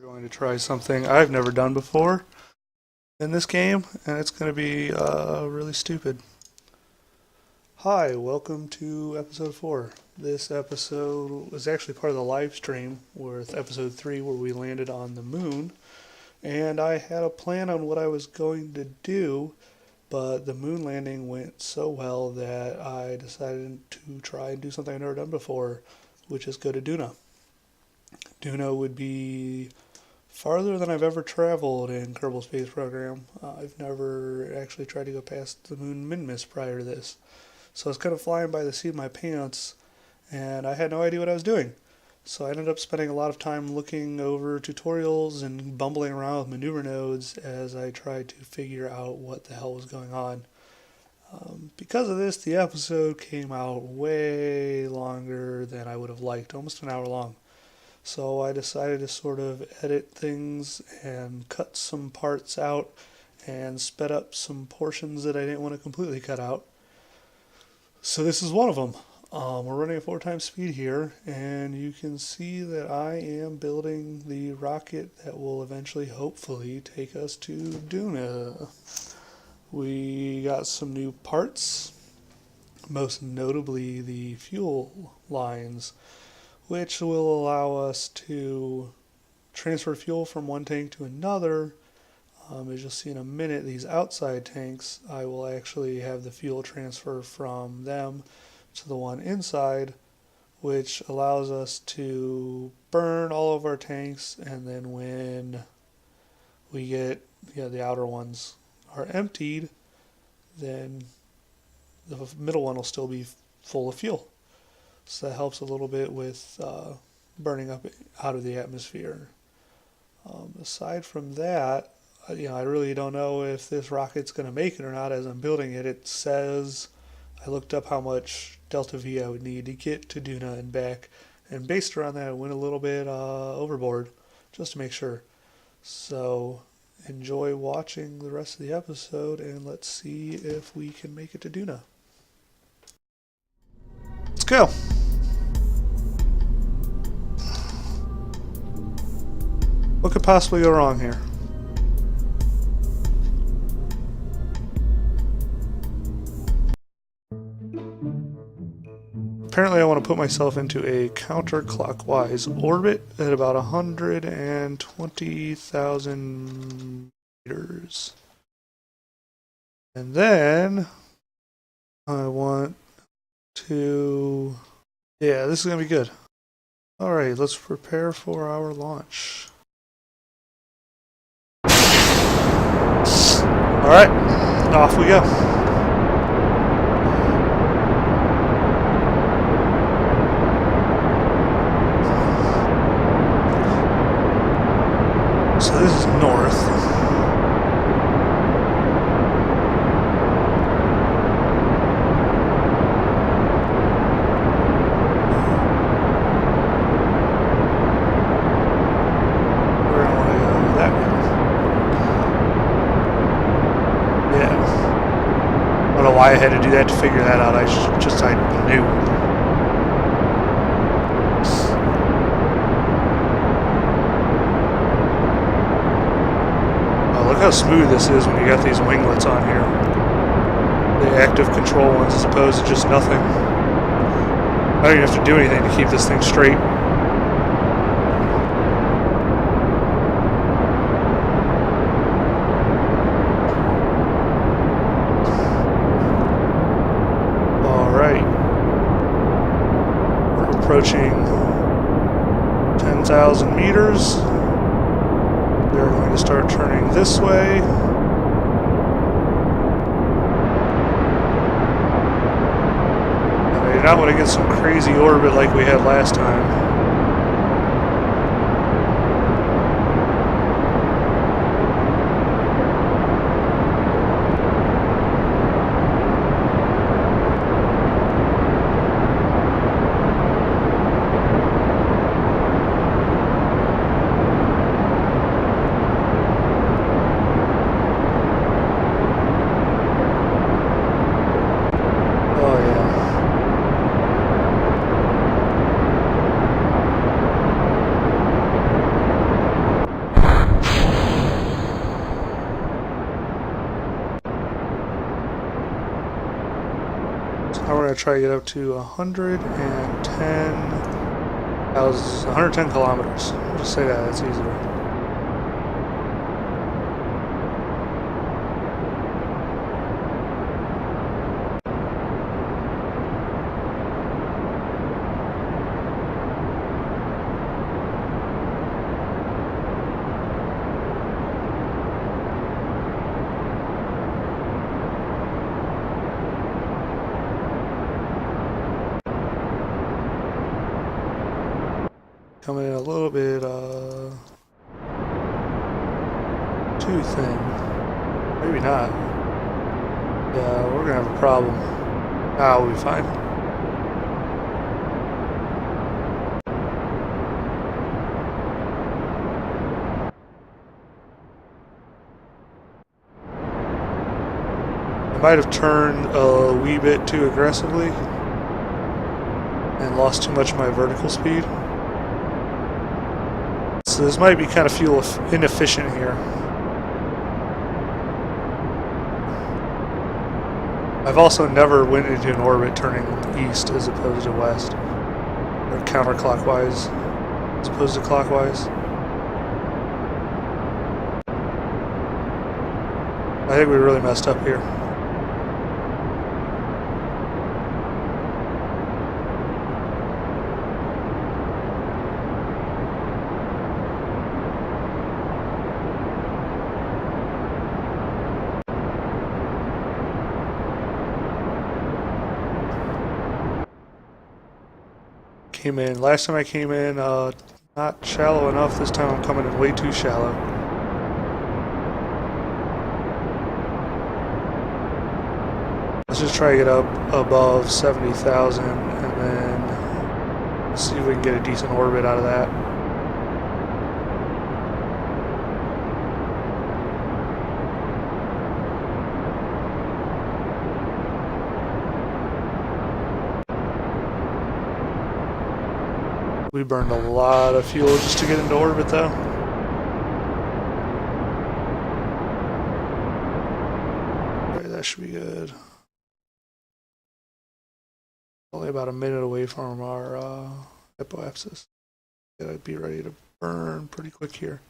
Going to try something I've never done before in this game, and it's going to be really stupid. Hi, welcome to episode 4. This episode was actually part of the live stream with episode 3 where we landed on the moon, and I had a plan on what I was going to do, but the moon landing went so well that I decided to try and do something I've never done before, which is go to Duna. Duna would be farther than I've ever traveled in Kerbal Space Program. I've never actually tried to go past the moon Minmus prior to this. So I was kind of flying by the seat of my pants, and I had no idea what I was doing. So I ended up spending a lot of time looking over tutorials and bumbling around with maneuver nodes as I tried to figure out what the hell was going on. Because of this, the episode came out way longer than I would have liked, almost an hour long. So I decided to sort of edit things and cut some parts out and sped up some portions that I didn't want to completely cut out. So this is one of them. We're running at 4 times speed here, and you can see that I am building the rocket that will eventually, hopefully, take us to Duna. We got some new parts, most notably the fuel lines, which will allow us to transfer fuel from one tank to another. As you'll see in a minute, these outside tanks, I will actually have the fuel transfer from them to the one inside, which allows us to burn all of our tanks, and then when we get the outer ones are emptied, then the middle one will still be full of fuel. So that helps a little bit with burning up out of the atmosphere. Aside from that, I really don't know if this rocket's going to make it or not. As I'm building it, it says, I looked up how much delta V I would need to get to Duna and back, and based around that I went a little bit overboard just to make sure. So enjoy watching the rest of the episode, and let's see if we can make it to Duna. Let's go. What could possibly go wrong here? Apparently I want to put myself into a counterclockwise orbit at about 120,000 meters. And then I want to... yeah, this is going to be good. Alright, let's prepare for our launch. Alright, off we go. So this is north. Where do I want to go? That way. Yeah. I don't know why I had to do that to figure that out. I knew. Look how smooth this is when you got these winglets on here. The active control ones as opposed to just nothing. I don't even have to do anything to keep this thing straight. Alright. We're approaching 10,000 meters. We're going to start turning this way. I do not want to get some crazy orbit like we had last time. we're going to try to get up to 110 kilometers. I'll just say that, it's easier. Coming in a little bit too thin. Maybe not. Yeah, we're gonna have a problem. Ah, we'll be fine. I might have turned a wee bit too aggressively and lost too much of my vertical speed. So this might be kind of fuel inefficient here. I've also never went into an orbit turning east as opposed to west, or counterclockwise as opposed to clockwise. I think we really messed up here. Came in. Last time I came in, not shallow enough. This time I'm coming in way too shallow. Let's just try to get up above 70,000 and then see if we can get a decent orbit out of that. We burned a lot of fuel just to get into orbit though. Okay, that should be good. Only about a minute away from our hypoapsis. Gotta be ready to burn pretty quick here.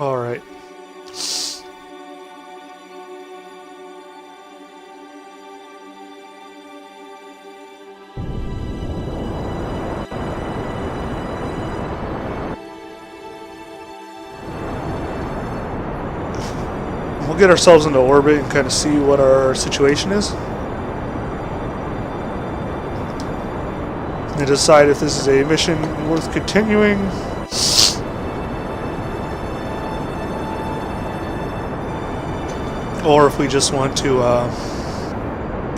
All right. We'll get ourselves into orbit and kind of see what our situation is. And decide if this is a mission worth continuing. Or if we just want to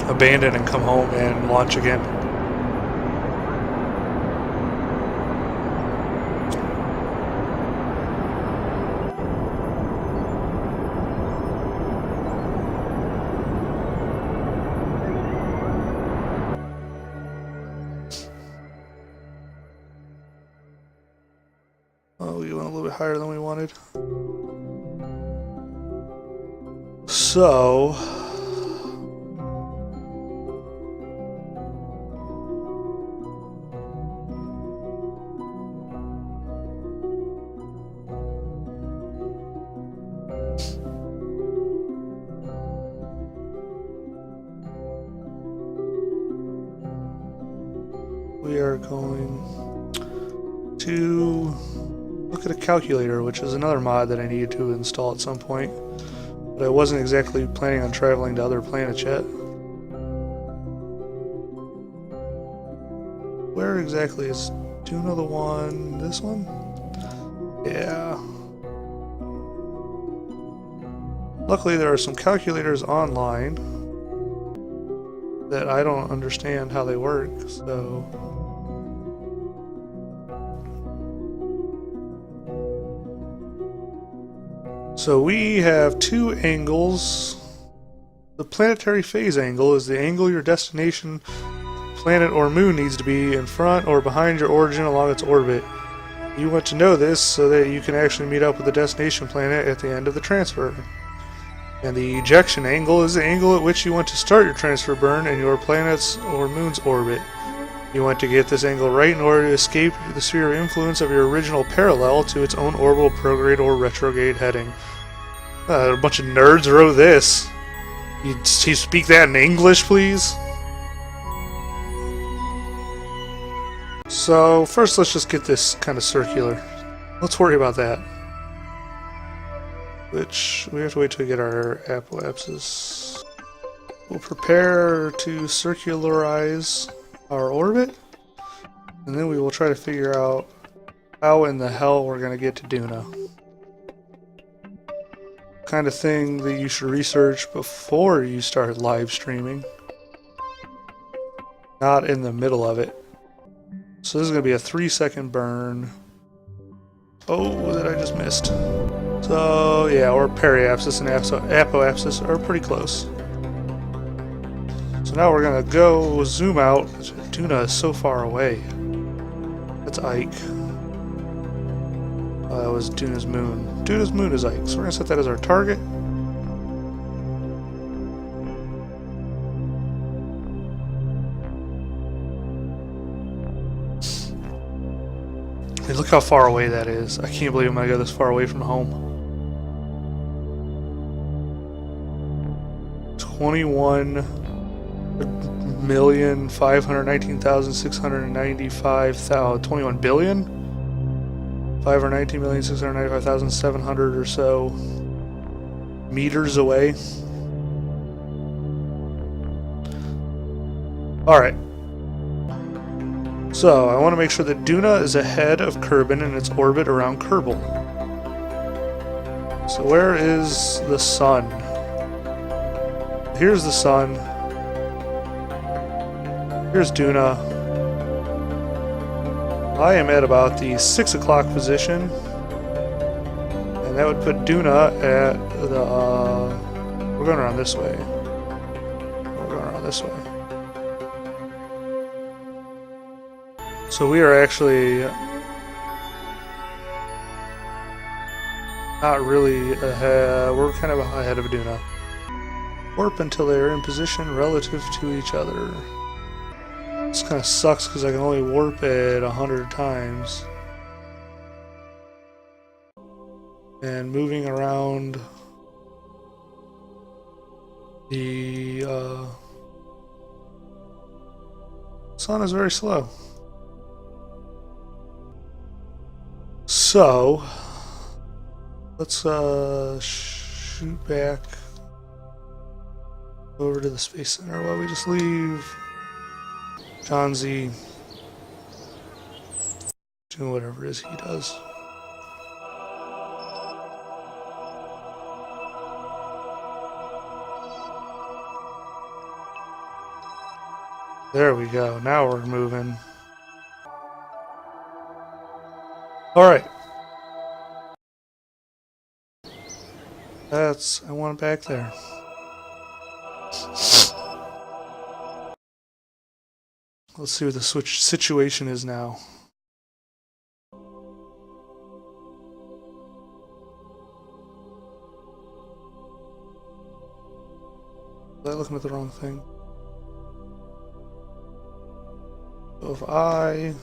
abandon and come home and launch again. Oh, we went a little bit higher than we wanted. So, we are going to look at a calculator, which is another mod that I needed to install at some point. But I wasn't exactly planning on traveling to other planets yet. Where exactly is Duna the one? This one? Yeah. Luckily, there are some calculators online that I don't understand how they work, so... So we have two angles. The planetary phase angle is the angle your destination planet or moon needs to be in front or behind your origin along its orbit. You want to know this so that you can actually meet up with the destination planet at the end of the transfer. And the ejection angle is the angle at which you want to start your transfer burn in your planet's or moon's orbit. You want to get this angle right in order to escape the sphere of influence of your original parallel to its own orbital prograde or retrograde heading. A bunch of nerds wrote this. You speak that in English, please? So, first let's just get this kind of circular. Let's worry about that. Which, we have to wait till we get our apoapsis. We'll prepare to circularize our orbit. And then we will try to figure out how in the hell we're going to get to Duna. Kind of thing that you should research before you start live streaming. Not in the middle of it. So this is going to be a 3-second burn. Oh, that I just missed. So yeah, our periapsis and apoapsis are pretty close. So now we're going to go zoom out. Duna is so far away. That's Ike. That was Duna's moon. Duna's moon is Ike, so we're going to set that as our target. Hey, look how far away that is. I can't believe I'm going to go this far away from home. 21,519,695,000. 21 billion? 519,695,700 or so meters away. Alright. So, I want to make sure that Duna is ahead of Kerbin in its orbit around Kerbal. So where is the sun? Here's the sun. Here's Duna. I am at about the 6 o'clock position, and that would put Duna at the, we're going around this way. We're going around this way. So we are actually not really ahead, we're kind of ahead of Duna. Warp until they are in position relative to each other. This kind of sucks because I can only warp it 100 times. And moving around the sun is very slow. So, let's shoot back over to the Space Center while we just leave John Z doing whatever it is he does. There we go. Now we're moving. Alright. I want it back there. Let's see what the situation is now. Was I looking at the wrong thing? So if I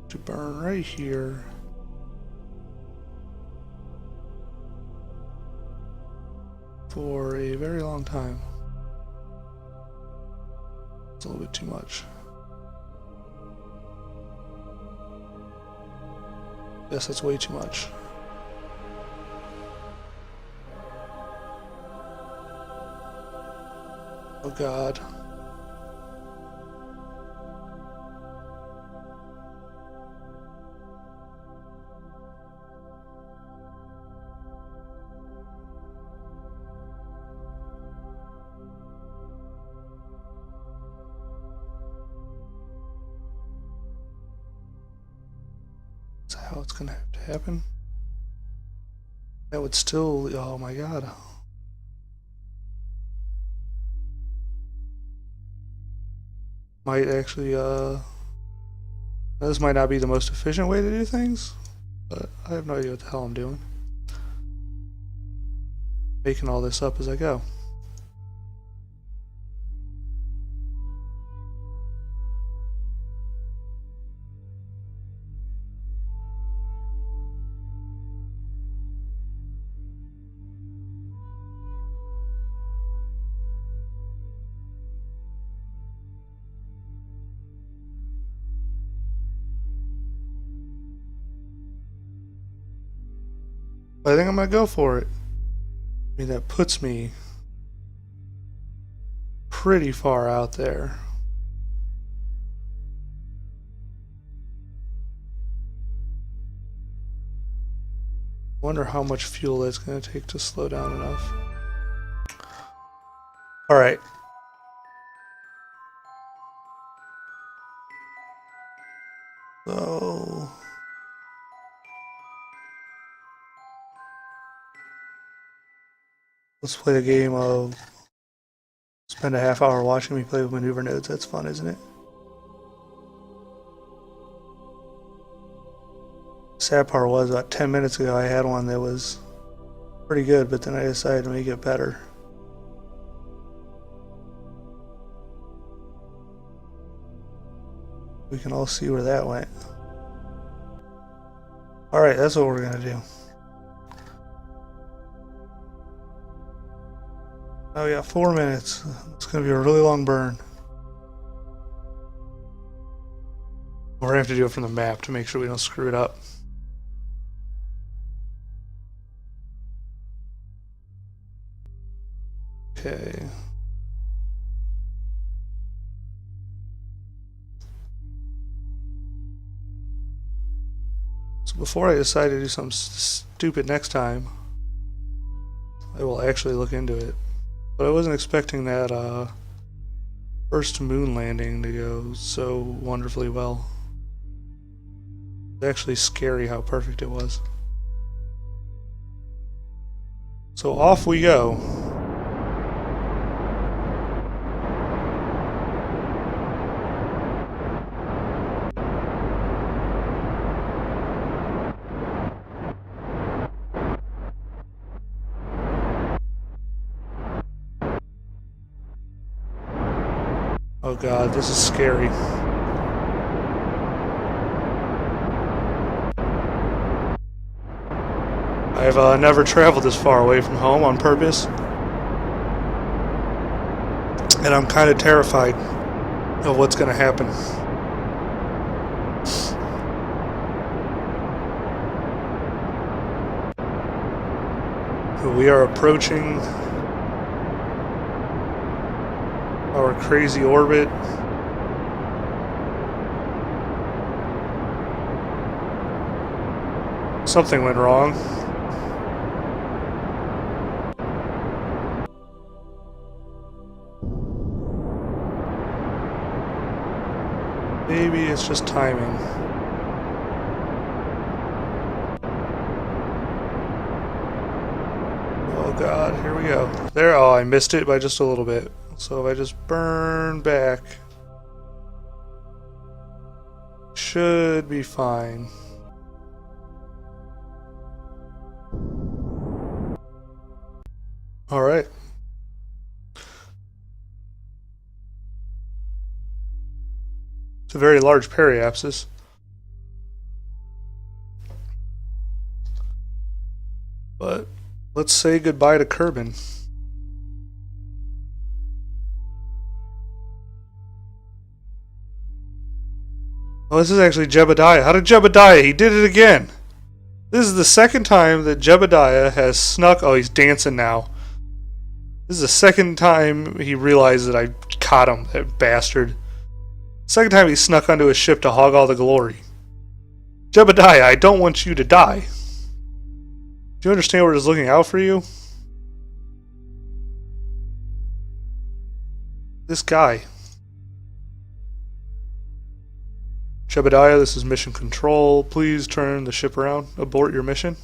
to burn right here, for a very long time. It's a little bit too much. Yes, that's way too much. Oh God. That's how it's gonna have to happen. That would still, oh my god. Might actually, this might not be the most efficient way to do things, but I have no idea what the hell I'm doing. Making all this up as I go. I think I'm gonna go for it. I mean, that puts me pretty far out there. Wonder how much fuel that's gonna take to slow down enough. Alright. So let's play the game of spend a half hour watching me play with maneuver nodes. That's fun, isn't it? Sad part was about 10 minutes ago I had one that was pretty good, but then I decided to make it better. We can all see where that went. Alright, that's what we're gonna do. Oh yeah, 4 minutes. It's gonna be a really long burn. We're gonna have to do it from the map to make sure we don't screw it up. Okay. So before I decide to do something stupid next time, I will actually look into it. But I wasn't expecting that first moon landing to go so wonderfully well. It's actually scary how perfect it was. So off we go. Oh god, this is scary. I've never traveled this far away from home on purpose. And I'm kind of terrified of what's going to happen. We are approaching our crazy orbit. Something went wrong. Maybe it's just timing. Oh god, here we go. There, oh, I missed it by just a little bit. So if I just burn back, should be fine. All right. It's a very large periapsis. But let's say goodbye to Kerbin. Oh, this is actually Jebediah. How did Jebediah? He did it again. This is the second time that Jebediah has snuck. Oh, he's dancing now. This is the second time he realized that I caught him, that bastard. Second time he snuck onto his ship to hog all the glory. Jebediah, I don't want you to die. Do you understand we're just looking out for you? This guy. Shebediah, this is mission control. Please turn the ship around. Abort your mission.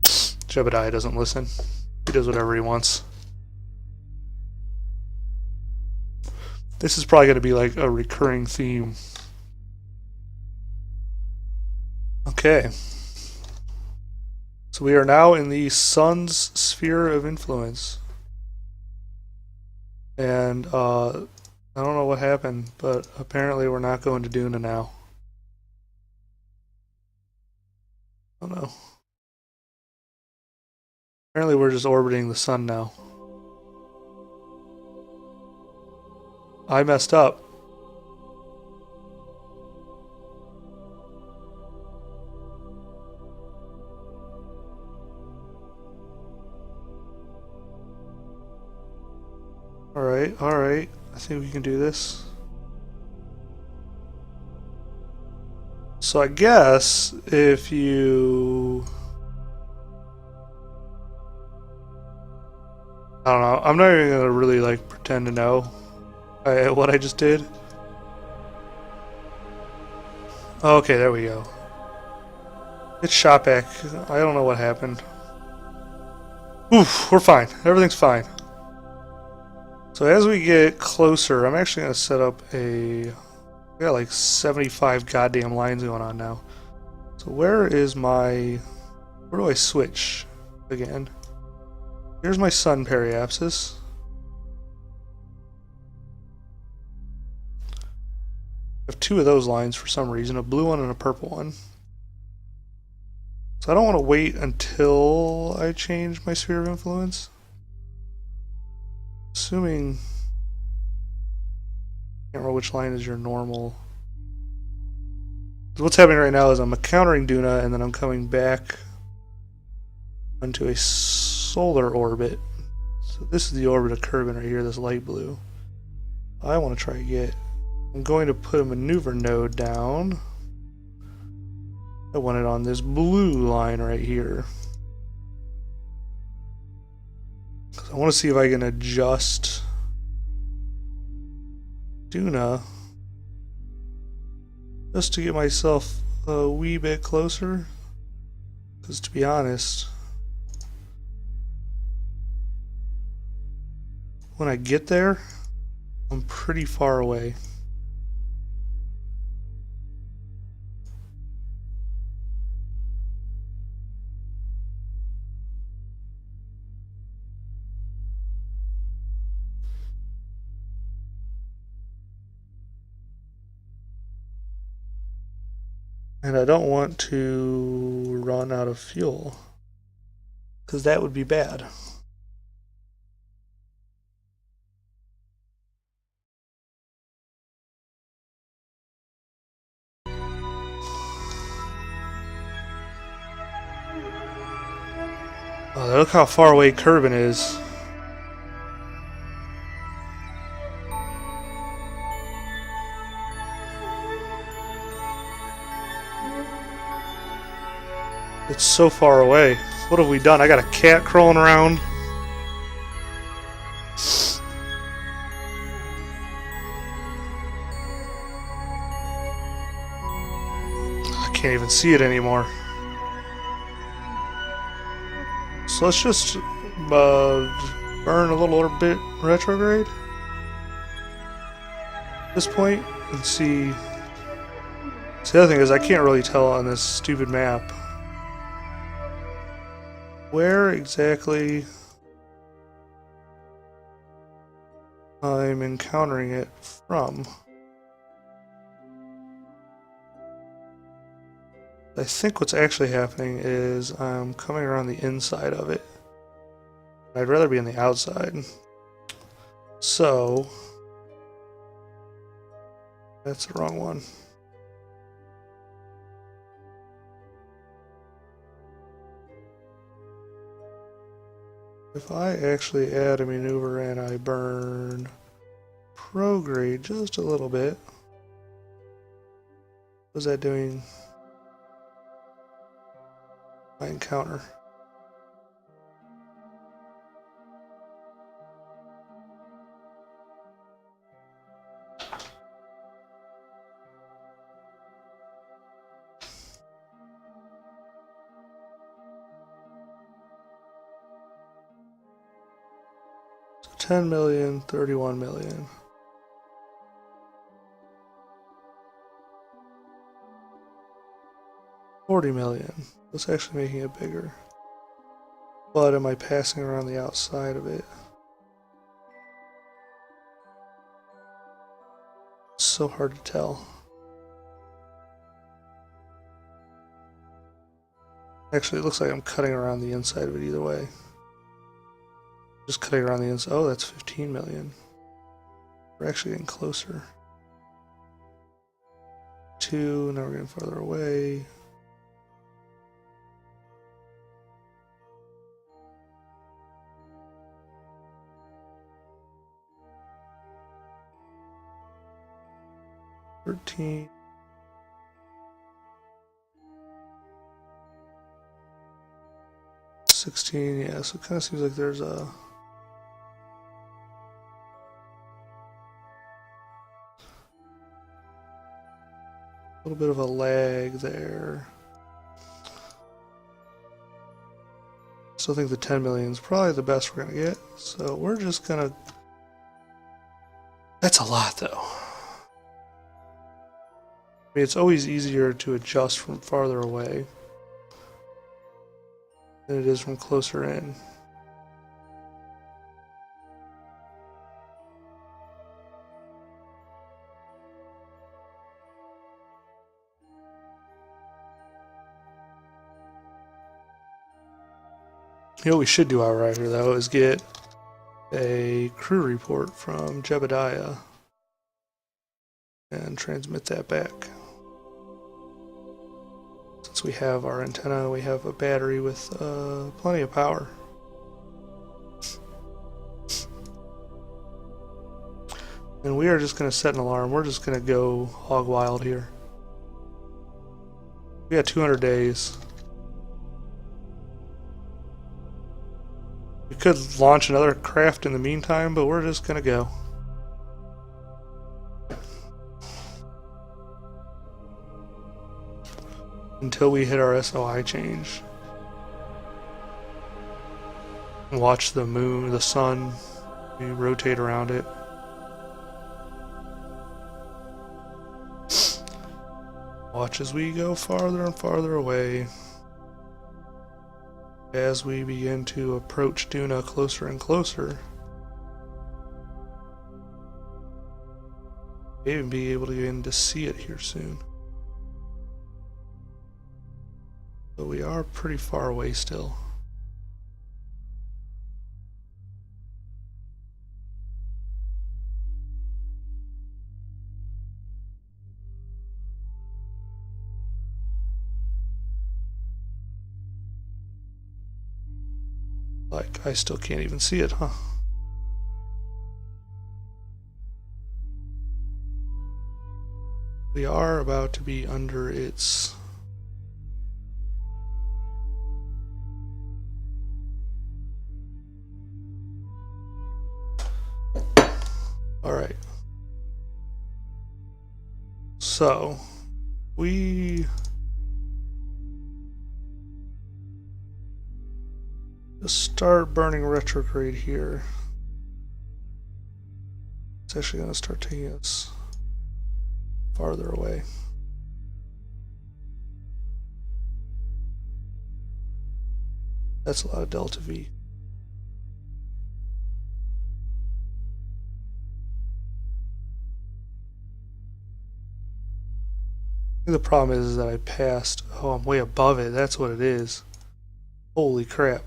Shebediah doesn't listen. He does whatever he wants. This is probably going to be like a recurring theme. Okay. So we are now in the sun's sphere of influence. And I don't know what happened, but apparently we're not going to Duna now. Oh no. Apparently we're just orbiting the sun now. I messed up. Alright, alright. I think we can do this. So I guess if you... I don't know. I'm not even going to really like pretend to know what I just did. Okay, there we go. It's shot back. I don't know what happened. Oof, we're fine. Everything's fine. So as we get closer, I'm actually going to set up a... We got like 75 goddamn lines going on now. So where is my... Where do I switch again? Here's my sun periapsis. I have two of those lines for some reason, a blue one and a purple one. So I don't want to wait until I change my sphere of influence. Assuming... I can't remember which line is your normal. So what's happening right now is I'm encountering Duna and then I'm coming back onto a solar orbit. So this is the orbit of Kerbin right here, this light blue. I want to try to get... I'm going to put a maneuver node down. I want it on this blue line right here. I want to see if I can adjust Duna just to get myself a wee bit closer. Because to be honest, when I get there, I'm pretty far away. And I don't want to run out of fuel, because that would be bad. Oh, look how far away Kerbin is. It's so far away. What have we done? I got a cat crawling around. I can't even see it anymore. So let's just burn a little bit retrograde at this point and see. See, the other thing is I can't really tell on this stupid map where exactly I'm encountering it from. I think what's actually happening is I'm coming around the inside of it. I'd rather be on the outside. So, that's the wrong one. If I actually add a maneuver and I burn prograde just a little bit, what's that doing? My encounter. 10 million, 31 million. $40 million. That's actually making it bigger. But am I passing around the outside of it? It's so hard to tell. Actually, it looks like I'm cutting around the inside of it either way. Just cutting around the inside. Oh, that's 15 million. We're actually getting closer. 2, now we're getting farther away. $13. 16, yeah, so it kind of seems like there's a little bit of a lag there. Still think the 10 million is probably the best we're gonna get, so we're just gonna. That's a lot though. I mean, it's always easier to adjust from farther away than it is from closer in. You know what we should do while we're out here though is get a crew report from Jebediah and transmit that back. Since we have our antenna, we have a battery with plenty of power. And we are just going to set an alarm. We're just going to go hog wild here. We got 200 days. We could launch another craft in the meantime, but we're just going to go. Until we hit our SOI change. Watch the moon, the sun, we rotate around it. Watch as we go farther and farther away. As we begin to approach Duna closer and closer. May even be able to begin to see it here soon. But we are pretty far away still. Like, I still can't even see it, huh? We are about to be under its... Alright. So, we... just start burning retrograde here. It's actually going to start taking us farther away. That's a lot of delta V. The problem is that I passed. Oh, I'm way above it. That's what it is. Holy crap.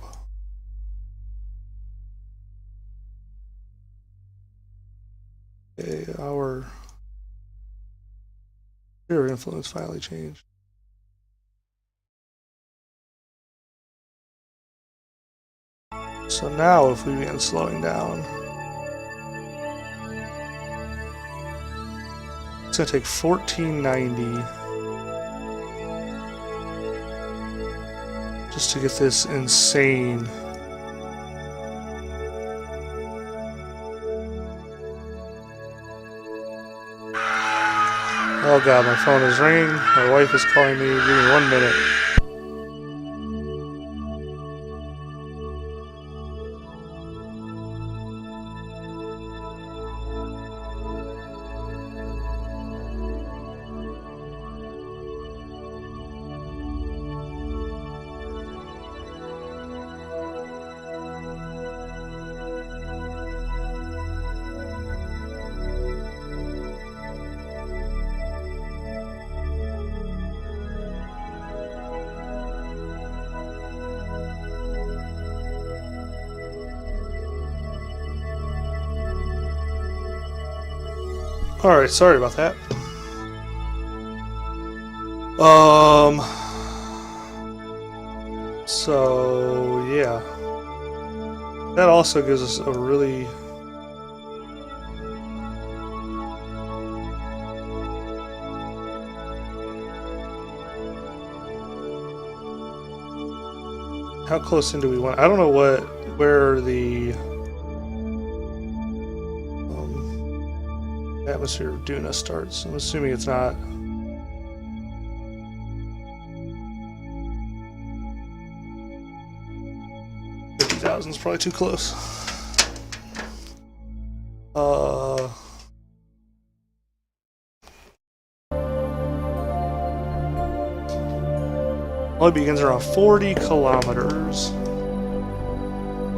Okay, our sphere of influence finally changed. So now if we begin slowing down, it's going to take 1490 just to get this insane. Oh god, my phone is ringing. My wife is calling me. Give me 1 minute. Alright, sorry about that. So, yeah. That also gives us a really... How close in do we want? I don't know where the atmosphere of Duna starts. I'm assuming it's not. 50,000 is probably too close. Only begins around 40 kilometers.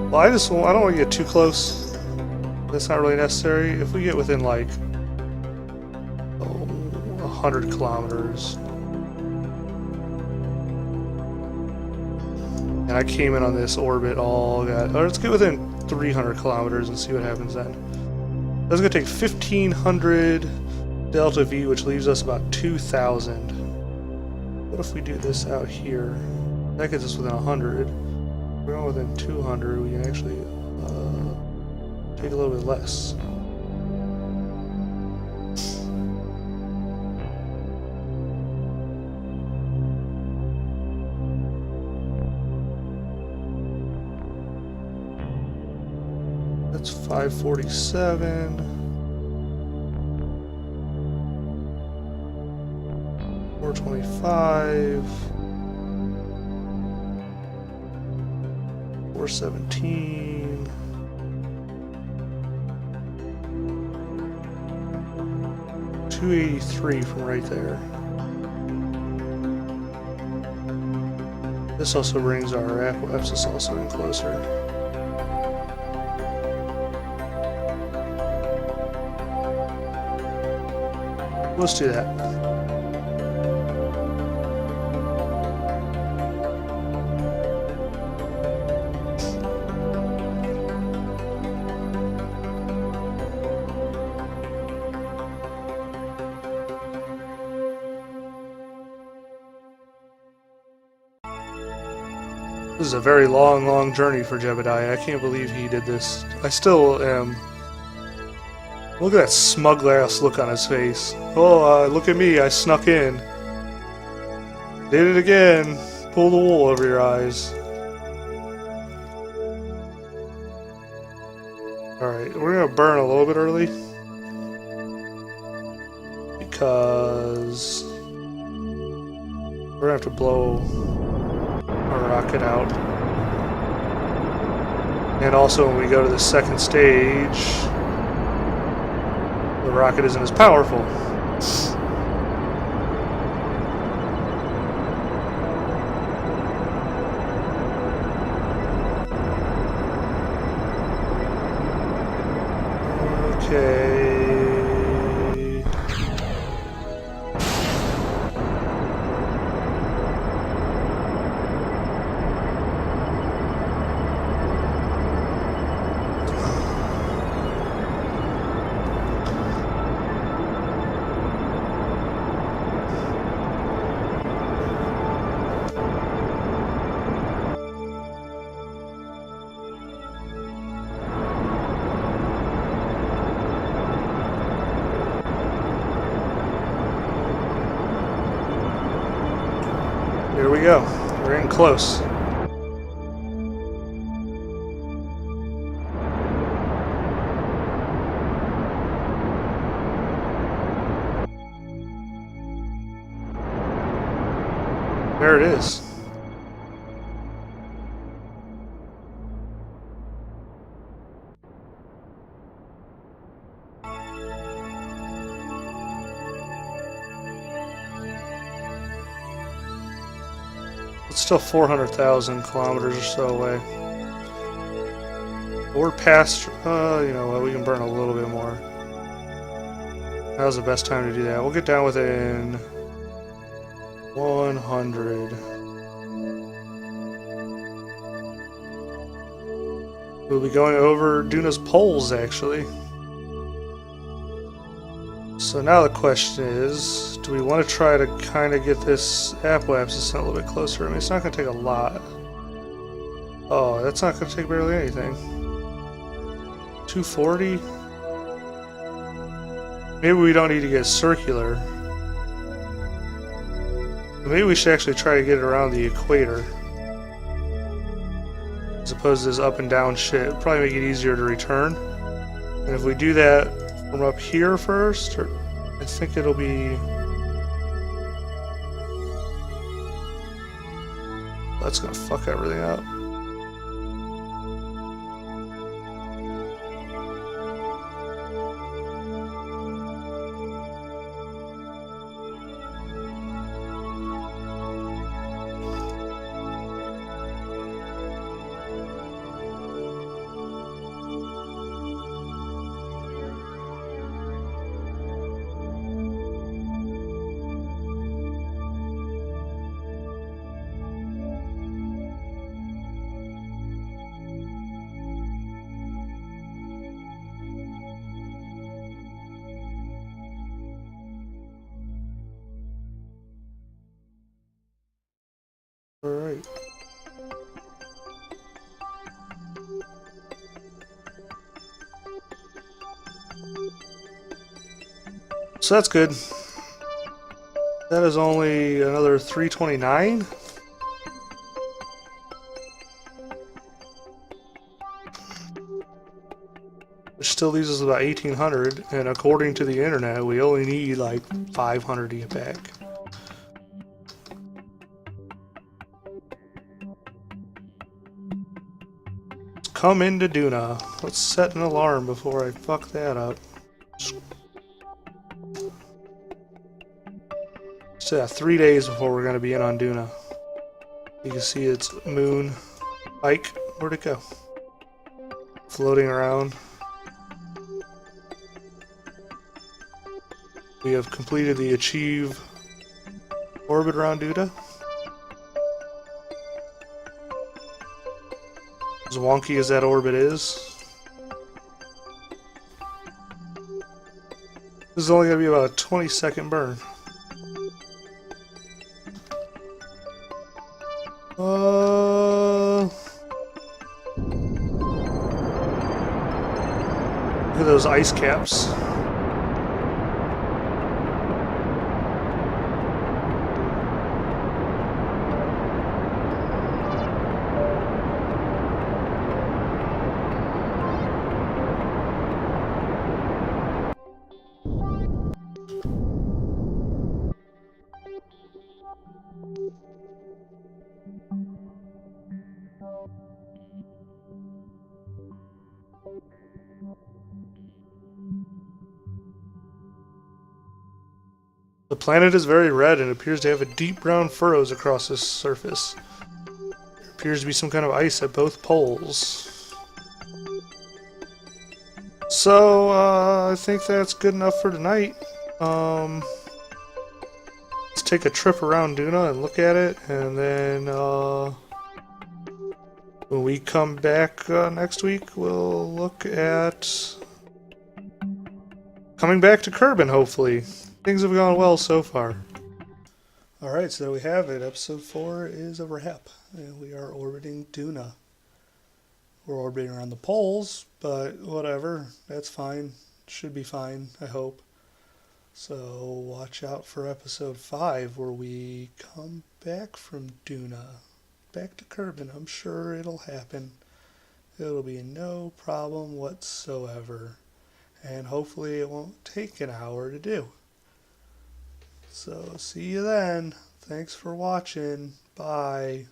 Well, I don't want to get too close. That's not really necessary. If we get within like 100 kilometers, and I came in on this orbit or let's get within 300 kilometers and see what happens then. That's going to take 1,500 delta V, which leaves us about 2,000. What if we do this out here? That gets us within 100. If we're going within 200, we can actually take a little bit less. That's 547. 425, 417, 283 from right there. This also brings our apoapsis also in closer. Let's do that. This is a very long journey for Jebediah. I can't believe he did this. I still am. Look at that smug ass look on his face. Oh, look at me, I snuck in. Did it again. Pull the wool over your eyes. Alright, we're gonna burn a little bit early. Because we're gonna have to blow our rocket out. And also when we go to the second stage, the rocket isn't as powerful. Okay. Here we go. We're in close. There it is. It's still 400,000 kilometers or so away. We're past, you know what, we can burn a little bit more. Now's the best time to do that. We'll get down within 100. We'll be going over Duna's poles, actually. So now the question is, do we want to try to kind of get this apoapsis a little bit closer? I mean, it's not going to take a lot. Oh, that's not going to take barely anything. 240? Maybe we don't need to get circular. Maybe we should actually try to get it around the equator. As opposed to this up and down shit. It'll probably make it easier to return. And if we do that from up here first, I think it'll be... That's gonna fuck everything up. Alright. So that's good. That is only another 329. Which still leaves us about 1800, and according to the internet, we only need like 500 to get back. Let's come into Duna. Let's set an alarm before I fuck that up. So yeah, 3 days before we're going to be in on Duna. You can see its moon. Ike, where'd it go? Floating around. We have completed the achieve orbit around Duna. As wonky as that orbit is. This is only going to be about a 20-second burn. Look at those ice caps. The planet is very red and appears to have a deep brown furrows across its surface. There appears to be some kind of ice at both poles. So, I think that's good enough for tonight. Let's take a trip around Duna and look at it, and then, when we come back next week, we'll look at coming back to Kerbin, hopefully. Things have gone well so far. Alright, so there we have it. Episode 4 is a wrap. And we are orbiting Duna. We're orbiting around the poles, but whatever. That's fine. Should be fine, I hope. So watch out for episode 5 where we come back from Duna. Back to Kerbin. I'm sure it'll happen. It'll be no problem whatsoever. And hopefully it won't take an hour to do. So, see you then. Thanks for watching. Bye.